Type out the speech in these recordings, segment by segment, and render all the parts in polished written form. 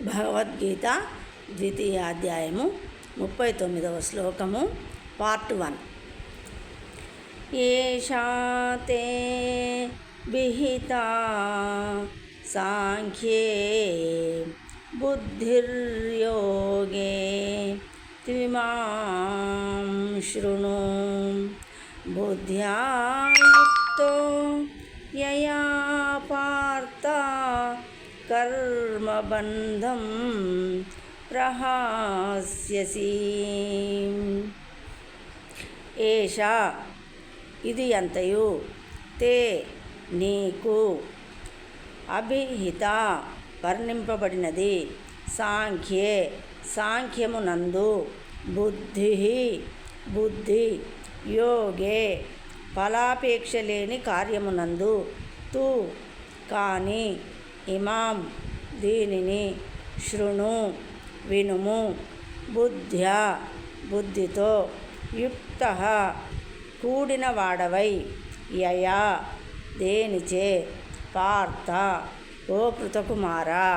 భగవద్గీత ద్వితీయ అధ్యాయము 39వ శ్లోకము పార్ట్ 1. ఏషా తే విహితా సాంఖ్యే బుద్ధిర్యోగే త్విమాం శృణు బుద్ధ్యా యుక్తో యయా పార్థ కర్మబంధం ప్రహాస్యసి. ఏషా ఇది అంతయు తే నీకు అభిహిత వర్ణింపబడినది సాంఖ్యే సాంఖ్యమునందు బుద్ధి యోగే ఫలాపేక్ష లేని కార్యమునందు తు కాని ఇమాం దీనిని శృణు వినుము బుద్ధ్యా బుద్ధితో యుక్త కూడిన వాడవై యయా దేనిచే పార్థ ఓ కృతకుమారా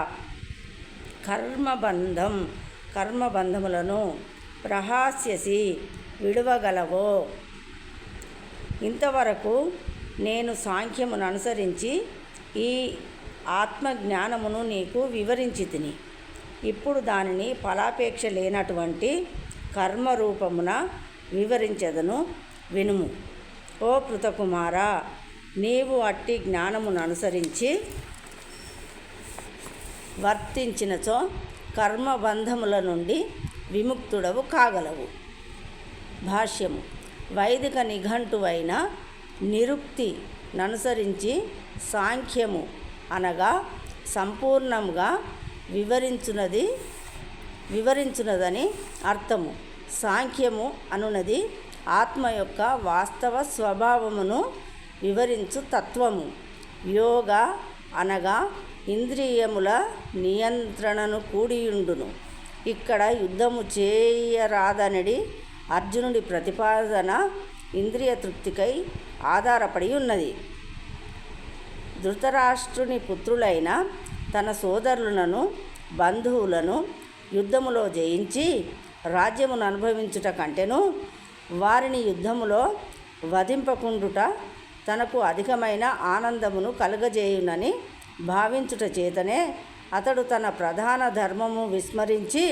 కర్మబంధములను ప్రహాస్యసి విడువగలవో. ఇంతవరకు నేను సాంఖ్యమును అనుసరించి ఈ ఆత్మజ్ఞానమును నీకు వివరించి తిని ఇప్పుడు దానిని ఫలాపేక్ష లేనటువంటి కర్మరూపమున వివరించెదను వినుము. ఓ కృతకుమారా, నీవు అట్టి జ్ఞానమును అనుసరించి వర్తించినచో కర్మబంధముల నుండి విముక్తుడవు కాగలవు. భాష్యము. వైదిక నిఘంటువైన నిరుక్తి ననుసరించి సాంఖ్యము అనగా సంపూర్ణంగా వివరించునదని అర్థము. సాంఖ్యము అనునది ఆత్మ యొక్క వాస్తవ స్వభావమును వివరించు తత్వము. యోగ అనగా ఇంద్రియముల నియంత్రణను కూడియుండును. ఇక్కడ యుద్ధము చేయరాదనడి అర్జునుడి ప్రతిపాదన ఇంద్రియ తృప్తికై ఆధారపడి ఉన్నది. ధృతరాష్ట్రుని పుత్రులైన తన సోదరులను బంధువులను యుద్ధములో జయించి రాజ్యమును అనుభవించుట కంటెను వారిని యుద్ధములో వధింపకుండుట తనకు అధికమైన ఆనందమును కలుగజేయునని భావించుట చేతనే అతడు తన ప్రధాన ధర్మము విస్మరించి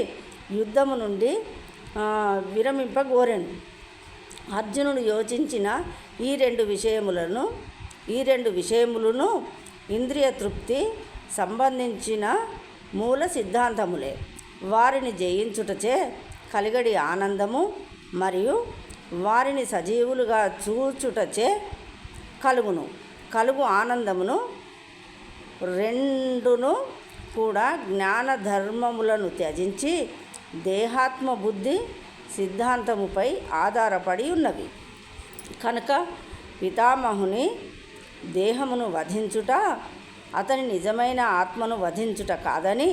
యుద్ధము నుండి విరమింపగోరెను. అర్జునుడు యోచించిన ఈ రెండు విషయములను ఇంద్రియ తృప్తి సంబంధించిన మూల సిద్ధాంతములే. వారిని జయించుటచే కలిగడి ఆనందము మరియు వారిని సజీవులుగా చూచుటచే కలుగు ఆనందమును రెండును కూడా జ్ఞాన ధర్మములను త్యజించి దేహాత్మ బుద్ధి సిద్ధాంతముపై ఆధారపడి ఉన్నవి. కనుక పితామహుని దేహమును వధించుట అతని నిజమైన ఆత్మను వధించుట కాదని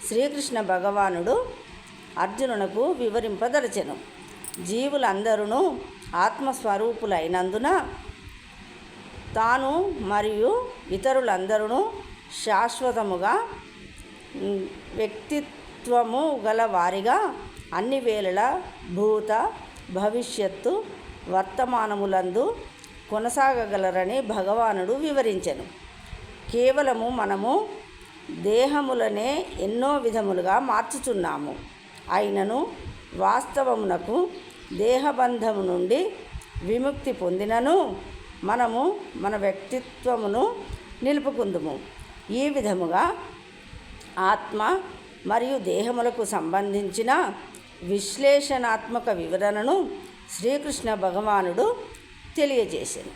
శ్రీకృష్ణ భగవానుడు అర్జునునకు వివరింపదలచెను. జీవులందరూ ఆత్మస్వరూపులైనందున తాను మరియు ఇతరులందరూ శాశ్వతముగా వ్యక్తిత్వము గల వారిగా అన్ని వేళల భూత భవిష్యత్తు వర్తమానములందు కొనసాగగలరని భగవానుడు వివరించెను. కేవలము మనము దేహములనే ఎన్నో విధములుగా మార్చుచున్నాము. అయినను వాస్తవమునకు దేహబంధము నుండి విముక్తి పొందినను మనము మన వ్యక్తిత్వమును నిలుపుకుందుము. ఈ విధముగా ఆత్మ మరియు దేహములకు సంబంధించిన విశ్లేషణాత్మక వివరణను శ్రీకృష్ణ భగవానుడు తెలియజేశాను.